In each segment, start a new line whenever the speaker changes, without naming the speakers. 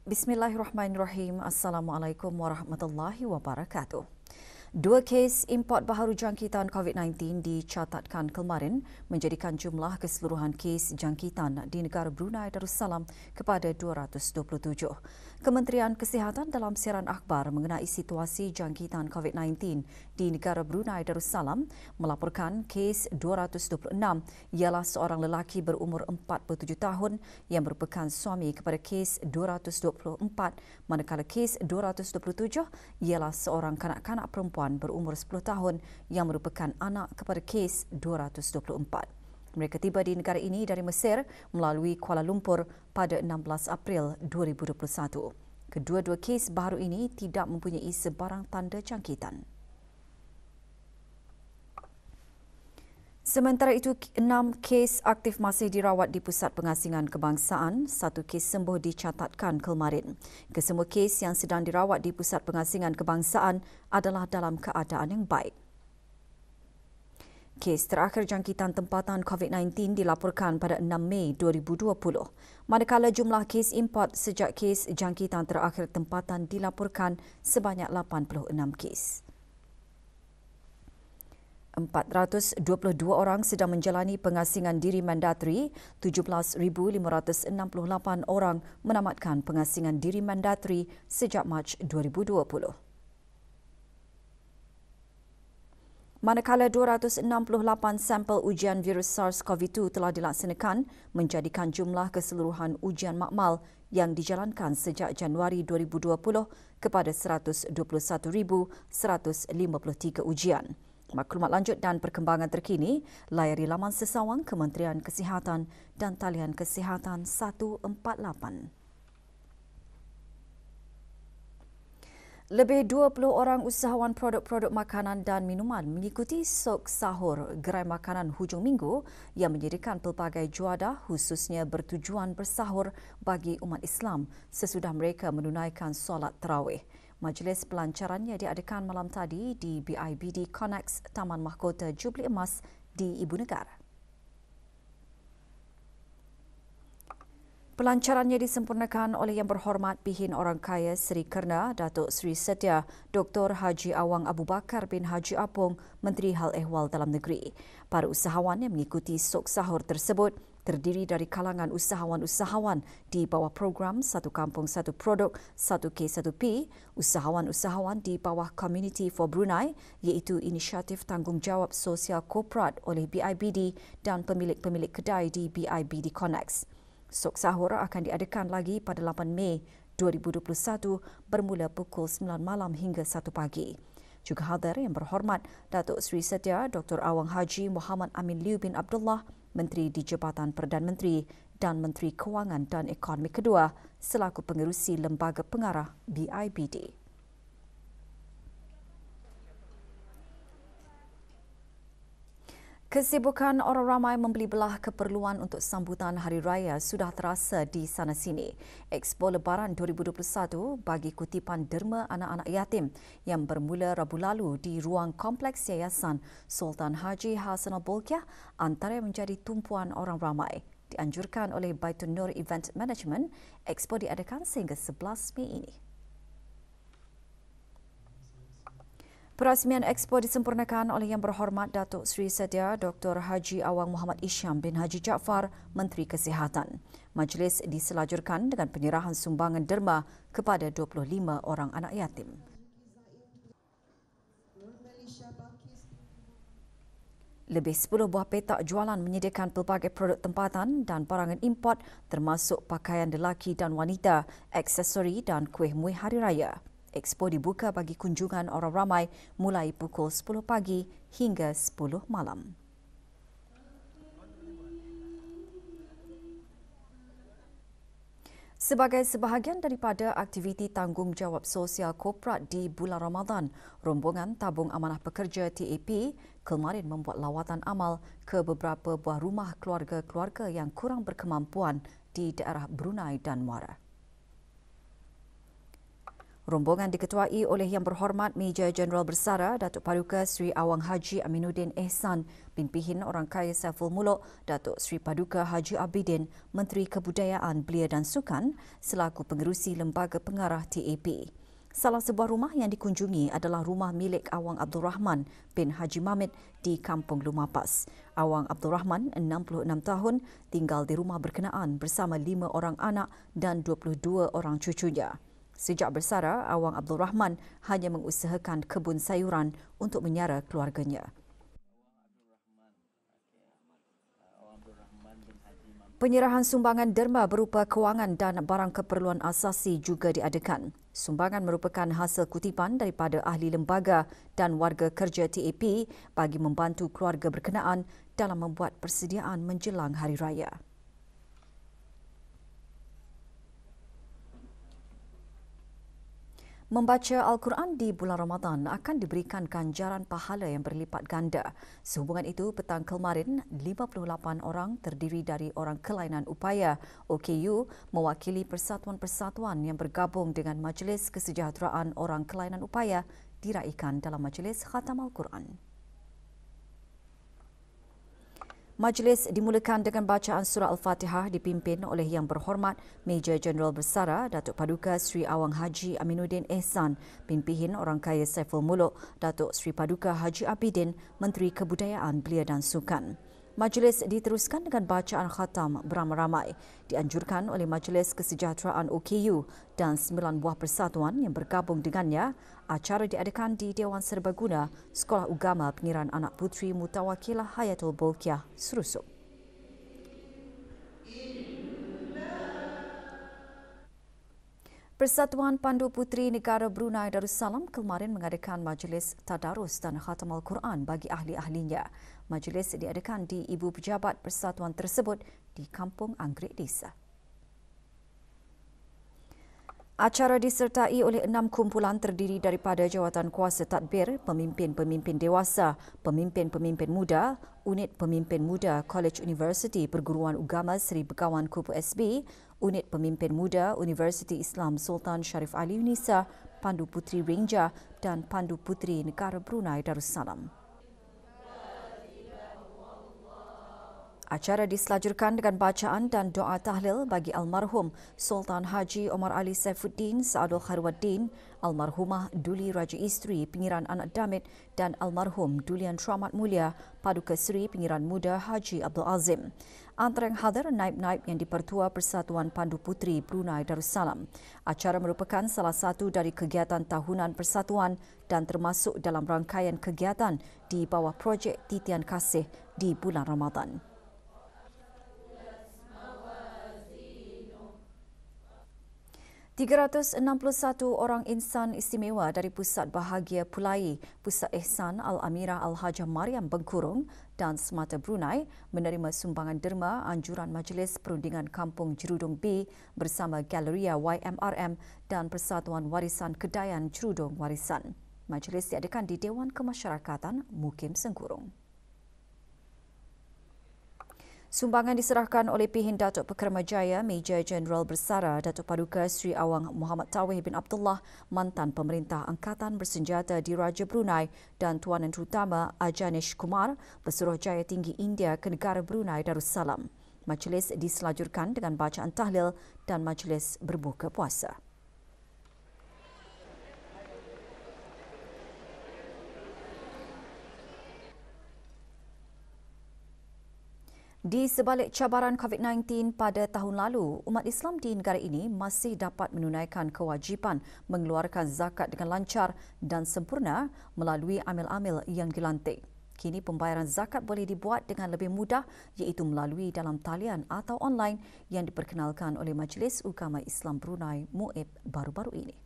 Bismillahirrahmanirrahim. Assalamualaikum warahmatullahi wabarakatuh. Dua kes import baharu jangkitan COVID-19 dicatatkan kemarin menjadikan jumlah keseluruhan kes jangkitan di negara Brunei Darussalam kepada 227. Kementerian Kesihatan dalam siaran akhbar mengenai situasi jangkitan COVID-19 di negara Brunei Darussalam melaporkan kes 226 ialah seorang lelaki berumur 47 tahun yang merupakan suami kepada kes 224, manakala kes 227 ialah seorang kanak-kanak perempuan berumur 10 tahun yang merupakan anak kepada kes 224. Mereka tiba di negara ini dari Mesir melalui Kuala Lumpur pada 16 April 2021. Kedua-dua kes baru ini tidak mempunyai sebarang tanda jangkitan. Sementara itu, 6 kes aktif masih dirawat di Pusat Pengasingan Kebangsaan. 1 kes sembuh dicatatkan kemarin. Kesemua kes yang sedang dirawat di Pusat Pengasingan Kebangsaan adalah dalam keadaan yang baik. Kes terakhir jangkitan tempatan COVID-19 dilaporkan pada 6 Mei 2020. Manakala jumlah kes import sejak kes jangkitan terakhir tempatan dilaporkan sebanyak 86 kes. 422 orang sedang menjalani pengasingan diri mandatri, 17,568 orang menamatkan pengasingan diri mandatri sejak Mac 2020. Manakala 268 sampel ujian virus SARS-CoV-2 telah dilaksanakan, menjadikan jumlah keseluruhan ujian makmal yang dijalankan sejak Januari 2020 kepada 121,153 ujian. Maklumat lanjut dan perkembangan terkini, layari laman sesawang Kementerian Kesihatan dan talian Kesihatan 148. Lebih 20 orang usahawan produk-produk makanan dan minuman mengikuti sok sahur gerai makanan hujung minggu yang menyediakan pelbagai juadah khususnya bertujuan bersahur bagi umat Islam sesudah mereka menunaikan solat tarawih. Majlis pelancarannya diadakan malam tadi di BIBD Connex Taman Mahkota Jubli Emas di Ibu Negara. Pelancarannya disempurnakan oleh Yang Berhormat Pihin Orang Kaya Seri Kerna Datuk Seri Setia Dr. Haji Awang Abu Bakar bin Haji Apong, Menteri Hal Ehwal Dalam Negeri. Para usahawan yang mengikuti sok sahur tersebut terdiri dari kalangan usahawan-usahawan di bawah program Satu Kampung Satu Produk 1K1P, usahawan-usahawan di bawah Community for Brunei iaitu inisiatif tanggungjawab sosial korporat oleh BIBD dan pemilik-pemilik kedai di BIBD Connex. Sok sahur akan diadakan lagi pada 8 Mei 2021 bermula pukul 9 malam hingga 1 pagi. Juga hadir Yang Berhormat Datuk Seri Setia Dr. Awang Haji Muhammad Amin Liu bin Abdullah, Menteri di Jabatan Perdana Menteri dan Menteri Kewangan dan Ekonomi Kedua selaku pengerusi Lembaga Pengarah BIBD. Kesibukan orang ramai membeli belah keperluan untuk sambutan Hari Raya sudah terasa di sana sini. Expo Lebaran 2021 bagi kutipan derma anak-anak yatim yang bermula Rabu lalu di ruang Kompleks Yayasan Sultan Haji Hassan Al-Bolkiah antara yang menjadi tumpuan orang ramai. Dianjurkan oleh Baitun Nur Event Management, Expo diadakan sehingga 11 Mei ini. Perasmian Expo disempurnakan oleh Yang Berhormat Datuk Seri Setia Dr. Haji Awang Muhammad Isham bin Haji Jaafar, Menteri Kesihatan. Majlis diselajurkan dengan penyerahan sumbangan derma kepada 25 orang anak yatim. Lebih 10 buah petak jualan menyediakan pelbagai produk tempatan dan barangan import termasuk pakaian lelaki dan wanita, aksesori dan kuih-muih Hari Raya. Expo dibuka bagi kunjungan orang ramai mulai pukul 10 pagi hingga 10 malam. Sebagai sebahagian daripada aktiviti tanggungjawab sosial korporat di bulan Ramadan, rombongan Tabung Amanah Pekerja TAP kemarin membuat lawatan amal ke beberapa buah rumah keluarga-keluarga yang kurang berkemampuan di daerah Brunei dan Muara. Rombongan diketuai oleh Yang Berhormat Meja Jeneral Bersara Datuk Paduka Sri Awang Haji Aminuddin Ehsan, Pimpinan Orang Kaya Saiful Muluk, Datuk Sri Paduka Haji Abidin, Menteri Kebudayaan, Belia dan Sukan selaku pengerusi Lembaga Pengarah TAP. Salah sebuah rumah yang dikunjungi adalah rumah milik Awang Abdul Rahman bin Haji Mamit di Kampung Lumapas. Awang Abdul Rahman, 66 tahun, tinggal di rumah berkenaan bersama 5 orang anak dan 22 orang cucunya. Sejak bersara, Awang Abdul Rahman hanya mengusahakan kebun sayuran untuk menyara keluarganya. Penyerahan sumbangan derma berupa kewangan dan barang keperluan asasi juga diadakan. Sumbangan merupakan hasil kutipan daripada ahli lembaga dan warga kerja TAP bagi membantu keluarga berkenaan dalam membuat persediaan menjelang Hari Raya. Membaca Al-Quran di bulan Ramadan akan diberikan ganjaran pahala yang berlipat ganda. Sehubungan itu, petang kemarin, 58 orang terdiri dari orang kelainan upaya OKU mewakili persatuan-persatuan yang bergabung dengan Majlis Kesejahteraan Orang Kelainan Upaya diraikan dalam Majlis Khatam Al-Quran. Majlis dimulakan dengan bacaan surah Al-Fatihah dipimpin oleh Yang Berhormat Meja Jeneral Bersara Datuk Paduka Sri Awang Haji Aminuddin Ehsan, Pimpinan Orang Kaya Saiful Muluk, Datuk Sri Paduka Haji Abidin, Menteri Kebudayaan, Belia dan Sukan. Majlis diteruskan dengan bacaan khatam beramai-ramai dianjurkan oleh Majlis Kesejahteraan OKU dan 9 buah persatuan yang bergabung dengannya. Acara diadakan di Dewan Serbaguna Sekolah Ugama Pengiran Anak Puteri Mutawakilah Hayatul Bolkiah, Serusuk. Persatuan Pandu Puteri Negara Brunei Darussalam kemarin mengadakan majlis tadarus dan khatam Al-Quran bagi ahli-ahlinya. Majlis diadakan di Ibu Pejabat Persatuan tersebut di Kampung Anggrek Desa. Acara disertai oleh 6 kumpulan terdiri daripada jawatan kuasa tadbir, pemimpin-pemimpin dewasa, pemimpin-pemimpin muda, unit pemimpin muda College Universiti Perguruan Ugama Seri Begawan Kupu SB, unit pemimpin muda Universiti Islam Sultan Sharif Ali Unisa, Pandu Puteri Ranger dan Pandu Puteri Negara Brunei Darussalam. Acara diselajurkan dengan bacaan dan doa tahlil bagi almarhum Sultan Haji Omar Ali Saifuddin Saadul Khairwaddin, almarhumah Duli Raja Isteri Pengiran Anak Damit dan almarhum Dulian Teramat Mulia Paduka Seri Pengiran Muda Haji Abdul Azim. Antara yang hadir naib-naib yang dipertua Persatuan Pandu Puteri Brunei Darussalam. Acara merupakan salah satu dari kegiatan tahunan persatuan dan termasuk dalam rangkaian kegiatan di bawah projek Titian Kasih di bulan Ramadan. 361 orang insan istimewa dari Pusat Bahagia Pulai, Pusat Ihsan Al-Amirah Al-Hajah Mariam Bengkurung dan Semata Brunei menerima sumbangan derma anjuran Majlis Perundingan Kampung Jerudong B bersama Galeria YMRM dan Persatuan Warisan Kedayan Jerudong Warisan. Majlis diadakan di Dewan Kemasyarakatan Mukim Sengkurung. Sumbangan diserahkan oleh Pihin Datuk Pekermajaya Meja Jeneral Bersara Datuk Paduka Sri Awang Muhammad Tawih bin Abdullah, mantan Pemerintah Angkatan Bersenjata di Raja Brunei dan Tuan Menteri Utama Ajanish Kumar, Pesuruhjaya Tinggi India ke Negara Brunei Darussalam. Majlis diselajurkan dengan bacaan tahlil dan majlis berbuka puasa. Di sebalik cabaran COVID-19 pada tahun lalu, umat Islam di negara ini masih dapat menunaikan kewajipan mengeluarkan zakat dengan lancar dan sempurna melalui amil-amil yang dilantik. Kini pembayaran zakat boleh dibuat dengan lebih mudah iaitu melalui dalam talian atau online yang diperkenalkan oleh Majlis Ugama Islam Brunei MUIB baru-baru ini.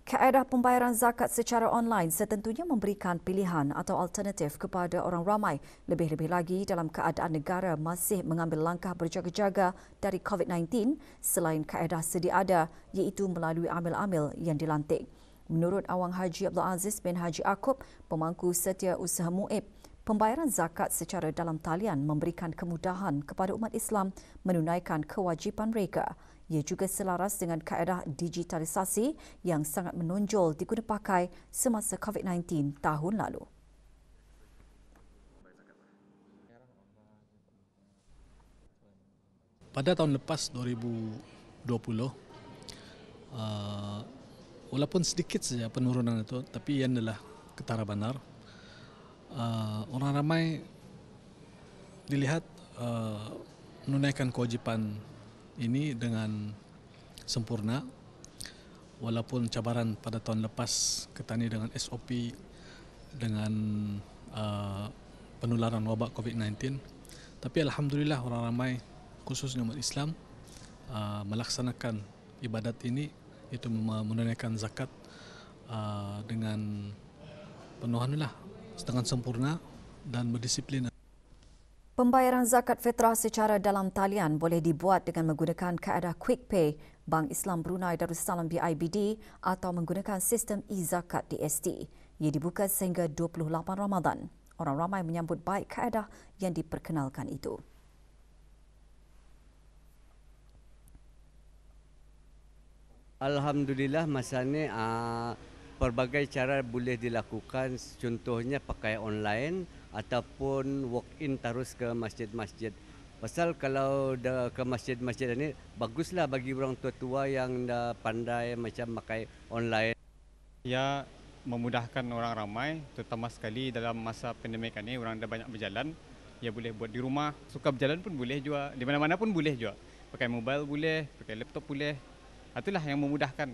Kaedah pembayaran zakat secara online setentunya memberikan pilihan atau alternatif kepada orang ramai, lebih-lebih lagi dalam keadaan negara masih mengambil langkah berjaga-jaga dari COVID-19 selain kaedah sedia ada iaitu melalui amil-amil yang dilantik. Menurut Awang Haji Abdul Aziz bin Haji Akub, pemangku setiausaha MUIB, pembayaran zakat secara dalam talian memberikan kemudahan kepada umat Islam menunaikan kewajipan mereka. Ia juga selaras dengan kaedah digitalisasi yang sangat menonjol diguna pakai semasa COVID-19 tahun lalu.
Pada tahun lepas 2020, walaupun sedikit saja penurunan itu, tapi ia adalah ketara benar. Orang ramai dilihat menunaikan kewajipan ini dengan sempurna, walaupun cabaran pada tahun lepas ketani dengan SOP dengan penularan wabak COVID-19. Tapi alhamdulillah orang ramai khususnya umat Islam melaksanakan ibadat ini, itu menunaikan zakat dengan penuhanlah dengan sempurna dan berdisiplin.
Pembayaran zakat fitrah secara dalam talian boleh dibuat dengan menggunakan kaedah Quick Pay Bank Islam Brunei Darussalam BIBD atau menggunakan sistem e-zakat DST. Ia dibuka sehingga 28 Ramadan. Orang ramai menyambut baik kaedah yang diperkenalkan itu.
Alhamdulillah masa ni pelbagai cara boleh dilakukan, contohnya pakai online ataupun walk-in terus ke masjid-masjid. Pasal kalau ke masjid-masjid ini baguslah bagi orang tua-tua yang dah pandai macam pakai online.
Ya, memudahkan orang ramai, terutama sekali dalam masa pandemik ini orang dah banyak berjalan. Ya boleh buat di rumah, suka berjalan pun boleh juga, di mana-mana pun boleh juga. Pakai mobile boleh, pakai laptop boleh. Itulah yang memudahkan.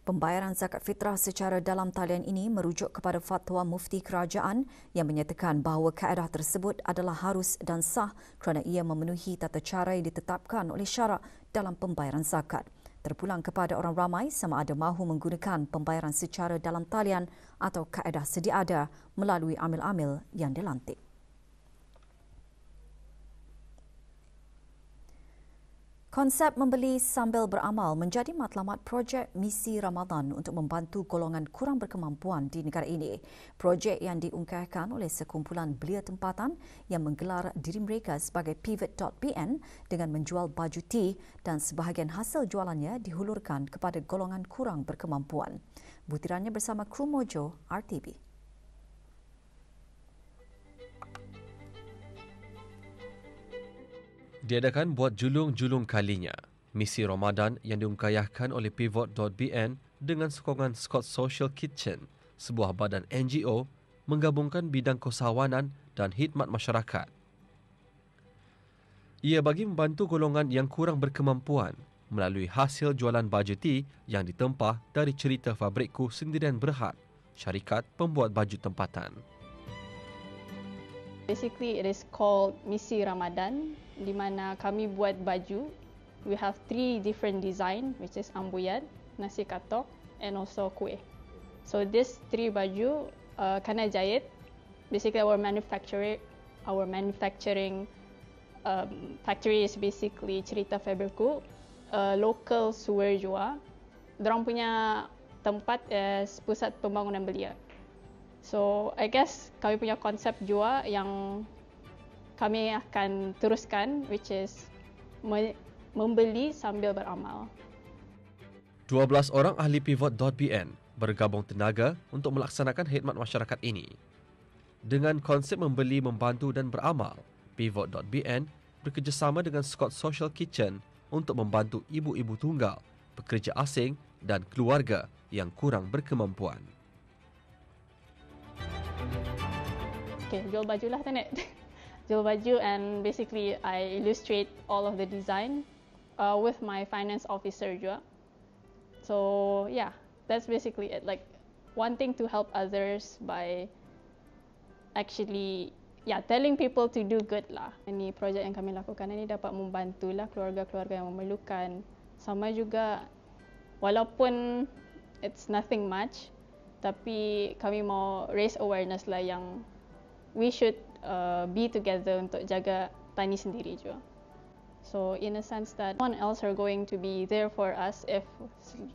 Pembayaran zakat fitrah secara dalam talian ini merujuk kepada fatwa mufti kerajaan yang menyatakan bahawa kaedah tersebut adalah harus dan sah kerana ia memenuhi tata cara yang ditetapkan oleh syarak dalam pembayaran zakat. Terpulang kepada orang ramai sama ada mahu menggunakan pembayaran secara dalam talian atau kaedah sedia ada melalui amil-amil yang dilantik. Konsep membeli sambil beramal menjadi matlamat projek Misi Ramadan untuk membantu golongan kurang berkemampuan di negara ini. Projek yang diungkapkan oleh sekumpulan belia tempatan yang menggelar diri mereka sebagai Pivot.bn dengan menjual baju tea dan sebahagian hasil jualannya dihulurkan kepada golongan kurang berkemampuan. Butirannya bersama kru Mojo RTB.
Diadakan buat julung-julung kalinya, misi Ramadan yang diungkayahkan oleh Pivot.bn dengan sokongan Scott Social Kitchen, sebuah badan NGO menggabungkan bidang keusahawanan dan khidmat masyarakat. Ia bagi membantu golongan yang kurang berkemampuan melalui hasil jualan baju tea yang ditempah dari cerita Fabrikku Sendirian Berhad, syarikat pembuat baju tempatan.
Basically, it is called Misi Ramadan, di mana kami buat baju. We have 3 different design, which is ambuyat, nasi katok, and also kuih. So this 3 baju, Kana Jahit, basically our manufacturing factory is basically Cerita Fabrikku, local sewer jua. Dorang punya tempat is pusat pembangunan belia. So, I guess kami punya konsep jua yang kami akan teruskan, which is membeli sambil beramal.
12 orang ahli Pivot.bn bergabung tenaga untuk melaksanakan khidmat masyarakat ini. Dengan konsep membeli, membantu dan beramal, Pivot.bn bekerjasama dengan Scott Social Kitchen untuk membantu ibu-ibu tunggal, pekerja asing dan keluarga yang kurang berkemampuan.
Okay, jual baju lah Tanet. Jual baju, and basically I illustrate all of the design with my finance officer juga. So yeah, that's basically it. Like wanting to help others by actually telling people to do good lah. Ini projek yang kami lakukan ini dapat membantulah keluarga-keluarga yang memerlukan. Sama juga walaupun it's nothing much, tapi kami mau raise awareness lah yang we should be together untuk jaga tani sendiri juga. So in a sense that no one else are going to be there for us if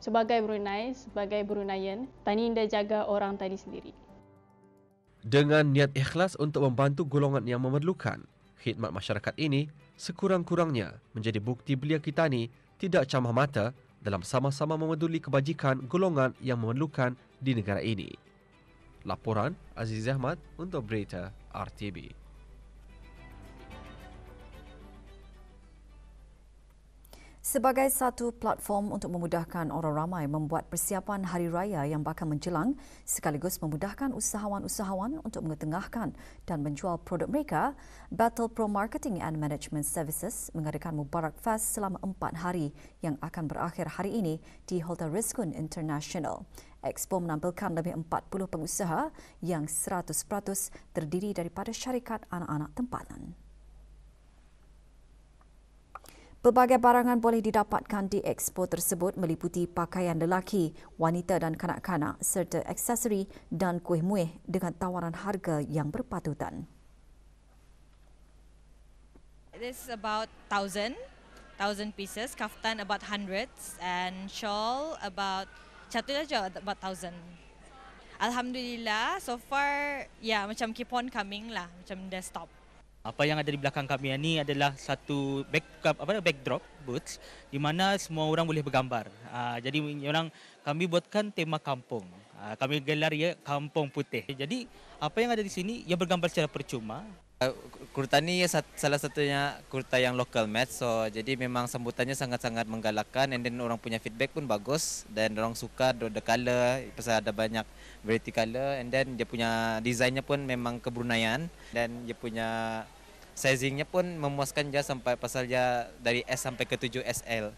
sebagai Brunei, sebagai Bruneian, tani dah jaga orang tani sendiri.
Dengan niat ikhlas untuk membantu golongan yang memerlukan, Khidmat masyarakat ini sekurang-kurangnya menjadi bukti belia kita ni tidak camah mata dalam sama-sama memeduli kebajikan golongan yang memerlukan di negara ini. Laporan Aziz Ahmad untuk Berita RTB.
Sebagai satu platform untuk memudahkan orang ramai membuat persiapan Hari Raya yang bakal menjelang sekaligus memudahkan usahawan-usahawan untuk mengetengahkan dan menjual produk mereka, Battle Pro Marketing and Management Services mengadakan Mubarak Fest selama 4 hari yang akan berakhir hari ini di Hotel Rizkun International. Expo menampilkan lebih 40 pengusaha yang 100% terdiri daripada syarikat anak-anak tempatan. Pelbagai barangan boleh didapatkan di expo tersebut meliputi pakaian lelaki, wanita dan kanak-kanak serta aksesori dan kuih muih dengan tawaran harga yang berpatutan.
This is about 1,000 pieces, kaftan about hundreds and shawl about satu saja about 1,000. Alhamdulillah, so far macam keep on coming lah, macam dah stop.
Apa yang ada di belakang kami ini adalah satu backdrop booth di mana semua orang boleh bergambar. Jadi kami buatkan tema kampung. Kami gelar ia Kampung Putih. Jadi apa yang ada di sini ia bergambar secara percuma.
Kurta ni salah satunya kurta yang local made, so jadi memang sambutannya sangat-sangat menggalakkan, and then orang punya feedback pun bagus dan orang suka the color pasal ada banyak variety color, and then dia punya desainnya pun memang kebrunaian dan dia punya sizingnya pun memuaskan je sampai pasal dia dari S sampai ke 7 SL.